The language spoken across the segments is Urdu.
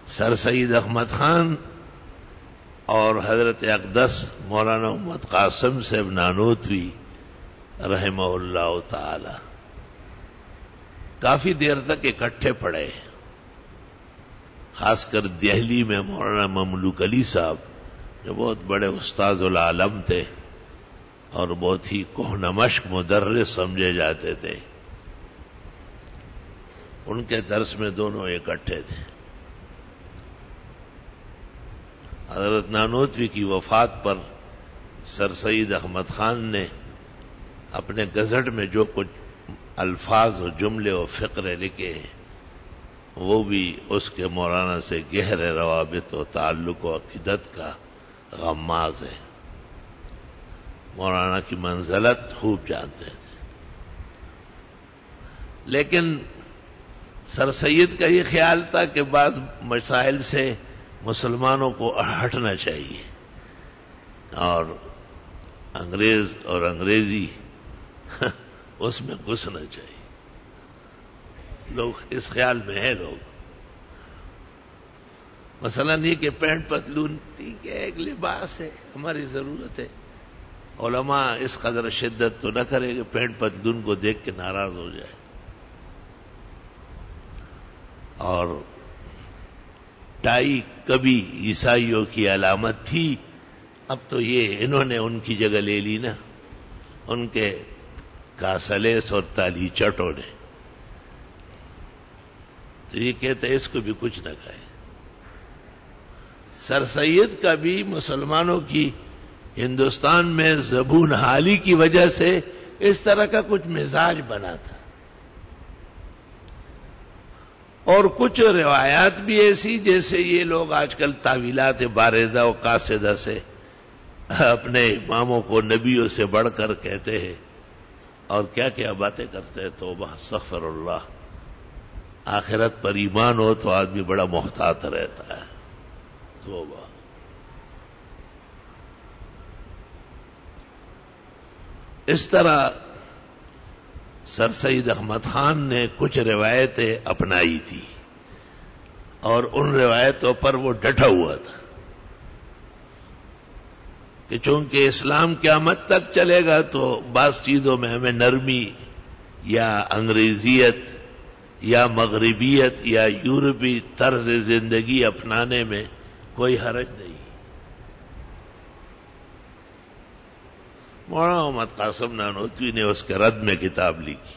سر سید احمد خان اور حضرت اقدس مولانا محمد قاسم صاحب نانوتوی رحمہ اللہ تعالی کافی دیر تک اکٹھے پڑھے. خاص کر دہلی میں مولانا مملوک علی صاحب جو بہت بڑے استاذ العالم تھے اور بہت ہی کوہ مشق مدرس سمجھے جاتے تھے، ان کے درس میں دونوں اکٹھے تھے. حضرت نانوتوی کی وفات پر سر سید احمد خان نے اپنے گزٹ میں جو کچھ الفاظ و جملے و فقرے لکھے ہیں وہ بھی اس کے مولانا سے گہرے روابط و تعلق و عقیدت کا غماز ہے. مولانا کی منزلت خوب جانتے تھے. لیکن سر سید کا یہ خیال تھا کہ بعض مسائل سے مسلمانوں کو ہٹنا چاہیے اور انگریز اور انگریزی اس میں گھسنا چاہیے. لوگ اس خیال میں ہیں. لوگ مثلا نہیں کہ پینٹ پتلون ٹھیک ہے ایک لباس ہے، ہماری ضرورت ہے. علماء اس قدر شدت تو نہ کرے کہ پینٹ پتلون کو دیکھ کے ناراض ہو جائے. اور ٹائی کبھی عیسائیوں کی علامت تھی، اب تو یہ انہوں نے ان کی جگہ لے لی نا، ان کے کاسلیس اور تالی چٹوں نے. تو یہ کہتے ہیں اس کو بھی کچھ نہ کہے. سر سید کا بھی مسلمانوں کی ہندوستان میں زبون حالی کی وجہ سے اس طرح کا کچھ مزاج بنا تھا. اور کچھ روایات بھی ایسی جیسے یہ لوگ آج کل تعویلات باردہ و قاصدہ سے اپنے اماموں کو نبیوں سے بڑھ کر کہتے ہیں اور کیا کیا باتیں کرتے ہیں. توبہ استغفر اللہ. آخرت پر ایمان ہو تو آدمی بڑا محتاط رہتا ہے. توبہ. اس طرح سر سید احمد خان نے کچھ روایتیں اپنائی تھی اور ان روایتوں پر وہ ڈٹا ہوا تھا کہ چونکہ اسلام قیامت تک چلے گا تو بعض چیزوں میں ہمیں نرمی یا انگریزیت یا مغربیت یا یورپی طرز زندگی اپنانے میں کوئی حرج نہیں. مولانا محمد قاسم نانوتوی نے اس کے رد میں کتاب لکھی،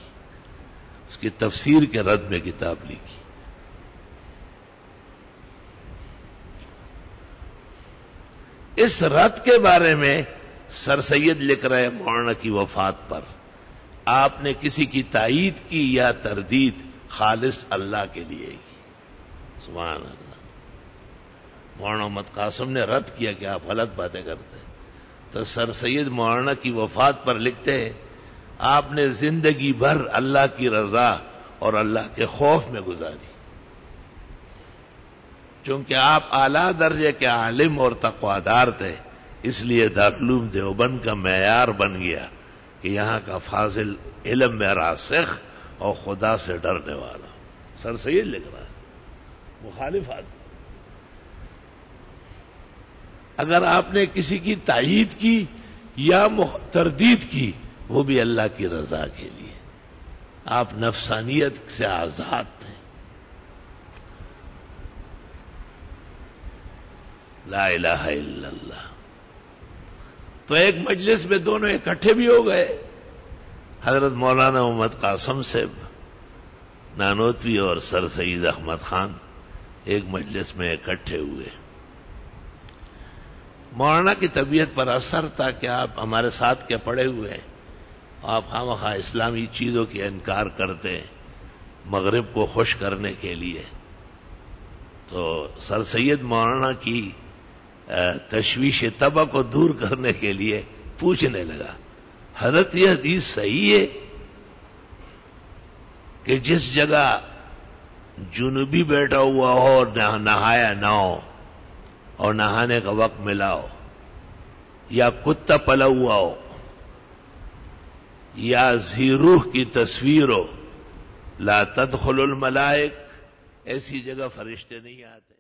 اس کی تفسیر کے رد میں کتاب لکھی. اس رد کے بارے میں سر سید لکھ رہے مولانا کی وفات پر آپ نے کسی کی تائید کی یا تردید خالص اللہ کے لیے کی. سبحان اللہ. مولانا محمد قاسم نے رد کیا کہ آپ غلط باتیں کرتے ہیں. تو سر سید مولانا کی وفات پر لکھتے ہیں آپ نے زندگی بھر اللہ کی رضا اور اللہ کے خوف میں گزاری. چونکہ آپ اعلیٰ درجے کے عالم اور تقوادار تھے اس لیے دارالعلوم دیوبند کا معیار بن گیا کہ یہاں کا فاضل علم میں راسخ اور خدا سے ڈرنے والا. سر سید لکھ رہا ہے مخالف آدمی. اگر آپ نے کسی کی تائید کی یا تردید کی وہ بھی اللہ کی رضا کے لیے. آپ نفسانیت سے آزاد تھے. لا الہ الا اللہ. تو ایک مجلس میں دونوں اکٹھے بھی ہو گئے. حضرت مولانا محمد قاسم صاحب نانوتوی اور سر سید احمد خان ایک مجلس میں اکٹھے ہوئے. مولانا کی طبیعت پر اثر تھا کہ آپ ہمارے ساتھ کے پڑے ہوئے ہیں، آپ خواہ اسلامی چیزوں کے انکار کرتے ہیں مغرب کو خوش کرنے کے لیے. تو سر سید مولانا کی تشویش طبع کو دور کرنے کے لیے پوچھنے لگا حضرت یہ حدیث صحیح ہے کہ جس جگہ جنوبی بیٹھا ہوا ہو اور نہایا نہ ہو اور نہانے کا وقت ملا ہو یا کتا پلا ہوا ہو یا ذی روح کی تصویر ہو لا تدخل الملائک، ایسی جگہ فرشتے نہیں آتے.